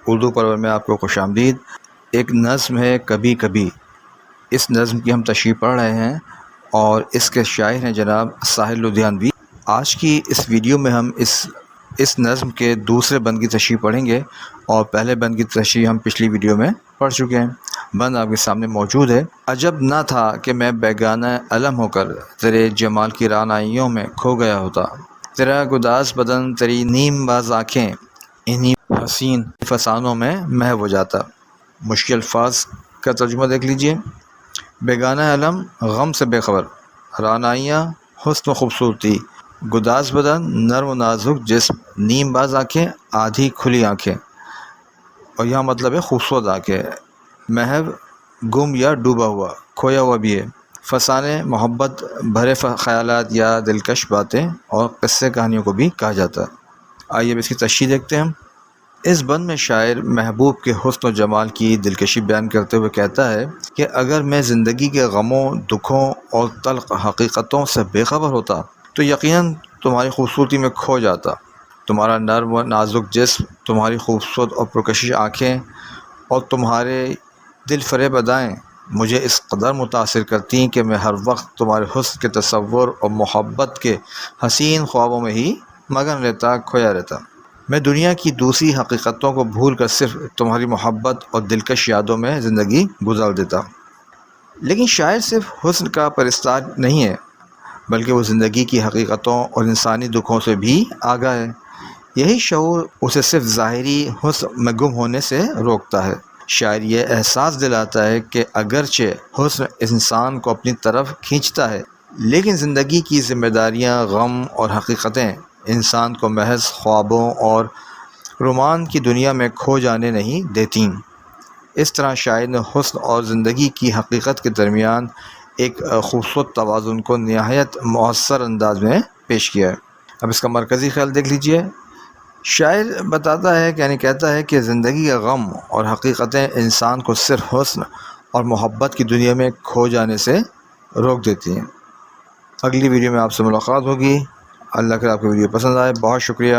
اردو پرور میں آپ کو خوش آمدید۔ ایک نظم ہے کبھی کبھی، اس نظم کی ہم تشریح پڑھ رہے ہیں اور اس کے شاعر ہیں جناب ساحل لدھیانوی۔ آج کی اس ویڈیو میں ہم اس نظم کے دوسرے بند کی تشریح پڑھیں گے، اور پہلے بند کی تشریح ہم پچھلی ویڈیو میں پڑھ چکے ہیں۔ بند آپ کے سامنے موجود ہے۔ عجب نہ تھا کہ میں بیگانہ علم ہو کر تیرے جمال کی رعنائیوں میں کھو گیا ہوتا، تیرا گداز بدن، تیری نیم باز آنکھیں، انہی حسین فسانوں میں محو ہو جاتا۔ مشکل الفاظ کا ترجمہ دیکھ لیجئے۔ بیگانہ علم، غم سے بے خبر، رعنائیاں، حسن و خوبصورتی، گداز بدن، نرم و نازک جسم، نیم باز آنکھیں، آدھی کھلی آنکھیں، اور یہاں مطلب ہے خوبصورت آنکھیں، محو گم یا ڈوبا ہوا، کھویا ہوا بھی ہے، فسانے محبت بھرے خیالات یا دلکش باتیں اور قصے کہانیوں کو بھی کہا جاتا ہے۔ آئیے اب اس کی تشریح دیکھتے ہیں۔ اس بند میں شاعر محبوب کے حسن و جمال کی دلکشی بیان کرتے ہوئے کہتا ہے کہ اگر میں زندگی کے غموں، دکھوں اور تلخ حقیقتوں سے بے خبر ہوتا تو یقیناً تمہاری خوبصورتی میں کھو جاتا۔ تمہارا نرم و نازک جسم، تمہاری خوبصورت اور پرکشش آنکھیں اور تمہارے دل فریب ادائیں مجھے اس قدر متاثر کرتی کہ میں ہر وقت تمہارے حسن کے تصور اور محبت کے حسین خوابوں میں ہی مگن رہتا، کھویا رہتا۔ میں دنیا کی دوسری حقیقتوں کو بھول کر صرف تمہاری محبت اور دلکش یادوں میں زندگی گزار دیتا۔ لیکن شاعر صرف حسن کا پرستار نہیں ہے، بلکہ وہ زندگی کی حقیقتوں اور انسانی دکھوں سے بھی آگاہ ہے۔ یہی شعور اسے صرف ظاہری حسن میں گم ہونے سے روکتا ہے۔ شاعر یہ احساس دلاتا ہے کہ اگرچہ حسن انسان کو اپنی طرف کھینچتا ہے، لیکن زندگی کی ذمہ داریاں، غم اور حقیقتیں انسان کو محض خوابوں اور رومان کی دنیا میں کھو جانے نہیں دیتیں۔ اس طرح شاعر نے حسن اور زندگی کی حقیقت کے درمیان ایک خوبصورت توازن کو نہایت مؤثر انداز میں پیش کیا ہے۔ اب اس کا مرکزی خیال دیکھ لیجئے۔ شاعر بتاتا ہے کہتا ہے کہ زندگی کا غم اور حقیقتیں انسان کو صرف حسن اور محبت کی دنیا میں کھو جانے سے روک دیتی ہیں۔ اگلی ویڈیو میں آپ سے ملاقات ہوگی۔ اللہ کرے آپ کو ویڈیو پسند آئے۔ بہت شکریہ۔